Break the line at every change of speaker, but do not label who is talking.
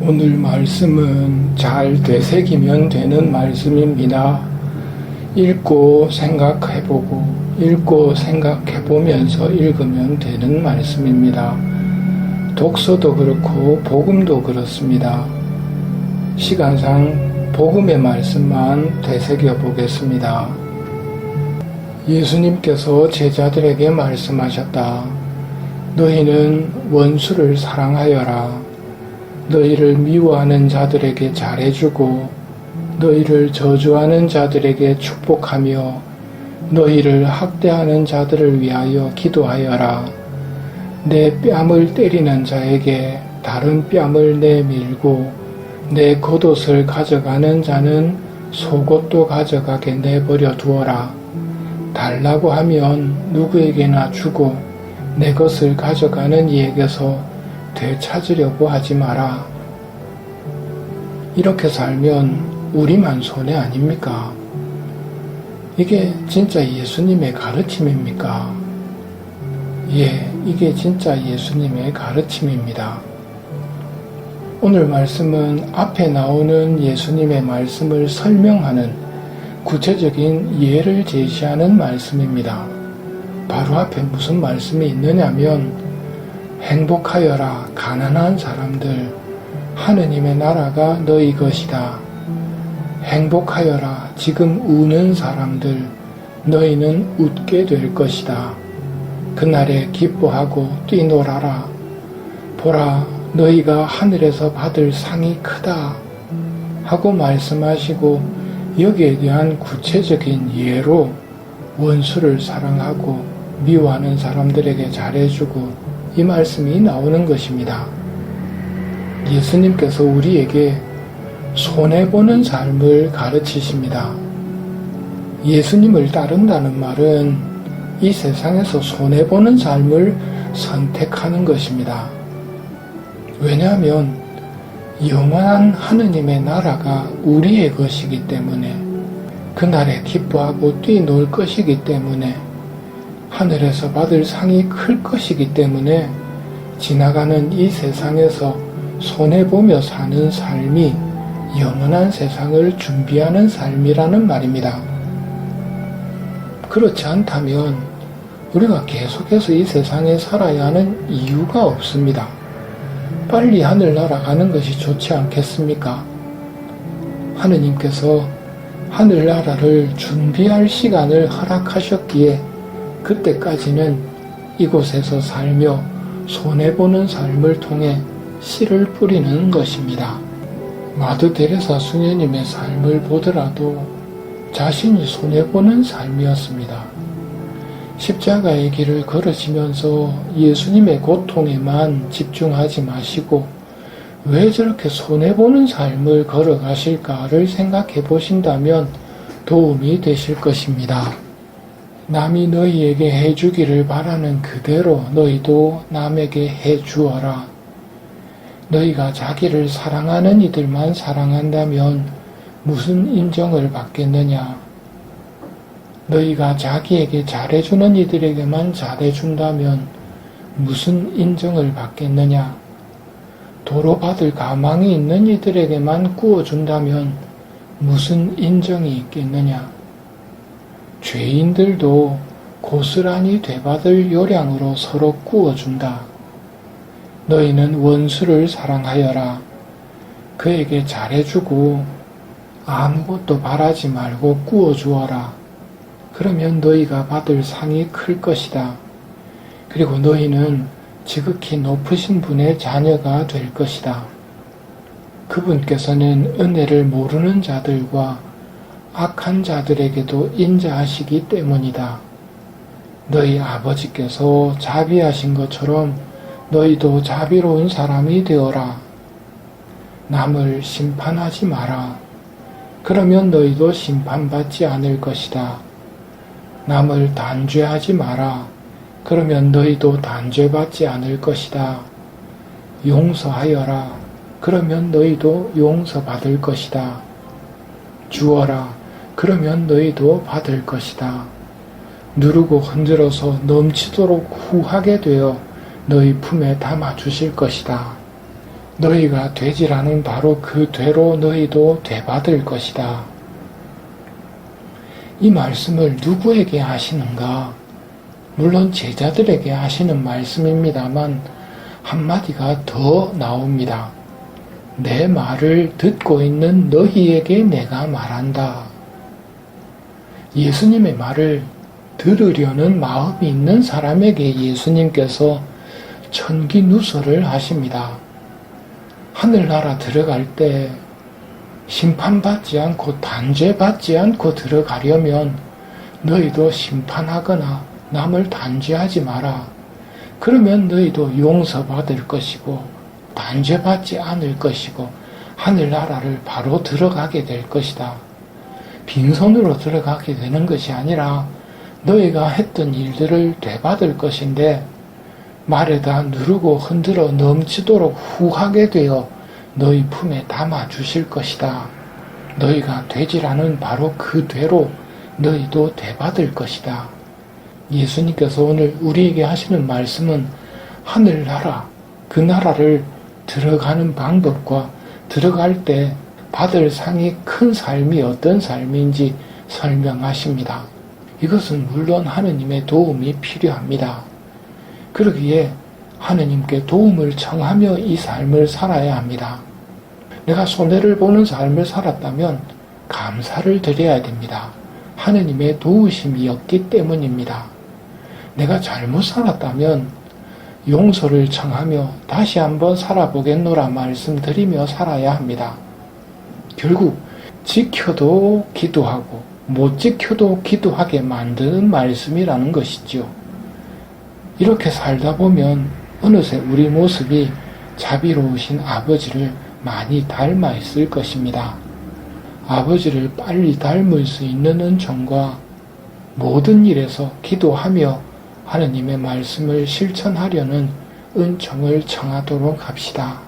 오늘 말씀은 잘 되새기면 되는 말씀입니다. 읽고 생각해보고 읽고 생각해보면서 읽으면 되는 말씀입니다. 독서도 그렇고 복음도 그렇습니다. 시간상 복음의 말씀만 되새겨 보겠습니다. 예수님께서 제자들에게 말씀하셨다. 너희는 원수를 사랑하여라. 너희를 미워하는 자들에게 잘해주고 너희를 저주하는 자들에게 축복하며 너희를 학대하는 자들을 위하여 기도하여라. 내 뺨을 때리는 자에게 다른 뺨을 내밀고 내 겉옷을 가져가는 자는 속옷도 가져가게 내버려 두어라. 달라고 하면 누구에게나 주고 내 것을 가져가는 이에게서 되찾으려고 하지 마라. 이렇게 살면 우리만 손해 아닙니까? 이게 진짜 예수님의 가르침입니까? 예, 이게 진짜 예수님의 가르침입니다. 오늘 말씀은 앞에 나오는 예수님의 말씀을 설명하는 구체적인 예를 제시하는 말씀입니다. 바로 앞에 무슨 말씀이 있느냐면 행복하여라 가난한 사람들, 하느님의 나라가 너희 것이다. 행복하여라 지금 우는 사람들, 너희는 웃게 될 것이다. 그날에 기뻐하고 뛰놀아라. 보라 너희가 하늘에서 받을 상이 크다 하고 말씀하시고 여기에 대한 구체적인 예로 원수를 사랑하고 미워하는 사람들에게 잘해주고 이 말씀이 나오는 것입니다. 예수님께서 우리에게 손해보는 삶을 가르치십니다. 예수님을 따른다는 말은 이 세상에서 손해보는 삶을 선택하는 것입니다. 왜냐하면 영원한 하느님의 나라가 우리의 것이기 때문에 그날에 기뻐하고 뛰놀 것이기 때문에 하늘에서 받을 상이 클 것이기 때문에 지나가는 이 세상에서 손해보며 사는 삶이 영원한 세상을 준비하는 삶이라는 말입니다. 그렇지 않다면 우리가 계속해서 이 세상에 살아야 하는 이유가 없습니다. 빨리 하늘나라 가는 것이 좋지 않겠습니까? 하느님께서 하늘나라를 준비할 시간을 허락하셨기에 그때까지는 이곳에서 살며 손해보는 삶을 통해 씨를 뿌리는 것입니다. 마드 데레사 수녀님의 삶을 보더라도 자신이 손해보는 삶이었습니다. 십자가의 길을 걸으시면서 예수님의 고통에만 집중하지 마시고 왜 저렇게 손해보는 삶을 걸어가실까를 생각해 보신다면 도움이 되실 것입니다. 남이 너희에게 해주기를 바라는 그대로 너희도 남에게 해주어라. 너희가 자기를 사랑하는 이들만 사랑한다면 무슨 인정을 받겠느냐? 너희가 자기에게 잘해주는 이들에게만 잘해준다면 무슨 인정을 받겠느냐? 도로 받을 가망이 있는 이들에게만 구워준다면 무슨 인정이 있겠느냐? 죄인들도 고스란히 되받을 요량으로 서로 구워준다. 너희는 원수를 사랑하여라. 그에게 잘해주고 아무것도 바라지 말고 구워주어라. 그러면 너희가 받을 상이 클 것이다. 그리고 너희는 지극히 높으신 분의 자녀가 될 것이다. 그분께서는 은혜를 모르는 자들과 악한 자들에게도 인자하시기 때문이다. 너희 아버지께서 자비하신 것처럼 너희도 자비로운 사람이 되어라. 남을 심판하지 마라. 그러면 너희도 심판받지 않을 것이다. 남을 단죄하지 마라. 그러면 너희도 단죄받지 않을 것이다. 용서하여라. 그러면 너희도 용서받을 것이다. 주어라. 그러면 너희도 받을 것이다. 누르고 흔들어서 넘치도록 후하게 되어 너희 품에 담아 주실 것이다. 너희가 되지라는 바로 그 되로 너희도 되받을 것이다. 이 말씀을 누구에게 하시는가? 물론 제자들에게 하시는 말씀입니다만 한마디가 더 나옵니다. 내 말을 듣고 있는 너희에게 내가 말한다. 예수님의 말을 들으려는 마음이 있는 사람에게 예수님께서 천기누설을 하십니다. 하늘나라 들어갈 때 심판받지 않고 단죄받지 않고 들어가려면 너희도 심판하거나 남을 단죄하지 마라. 그러면 너희도 용서받을 것이고 단죄받지 않을 것이고 하늘나라를 바로 들어가게 될 것이다. 빈손으로 들어가게 되는 것이 아니라 너희가 했던 일들을 되받을 것인데 말에다 누르고 흔들어 넘치도록 후하게 되어 너희 품에 담아 주실 것이다. 너희가 되지라는 바로 그 되로 너희도 되받을 것이다. 예수님께서 오늘 우리에게 하시는 말씀은 하늘나라, 그 나라를 들어가는 방법과 들어갈 때 받을 상이 큰 삶이 어떤 삶인지 설명하십니다. 이것은 물론 하느님의 도움이 필요합니다. 그러기에 하느님께 도움을 청하며 이 삶을 살아야 합니다. 내가 손해를 보는 삶을 살았다면 감사를 드려야 됩니다. 하느님의 도우심이었기 때문입니다. 내가 잘못 살았다면 용서를 청하며 다시 한번 살아보겠노라 말씀드리며 살아야 합니다. 결국 지켜도 기도하고 못 지켜도 기도하게 만드는 말씀이라는 것이죠. 이렇게 살다 보면 어느새 우리 모습이 자비로우신 아버지를 많이 닮아 있을 것입니다. 아버지를 빨리 닮을 수 있는 은총과 모든 일에서 기도하며 하느님의 말씀을 실천하려는 은총을 청하도록 합시다.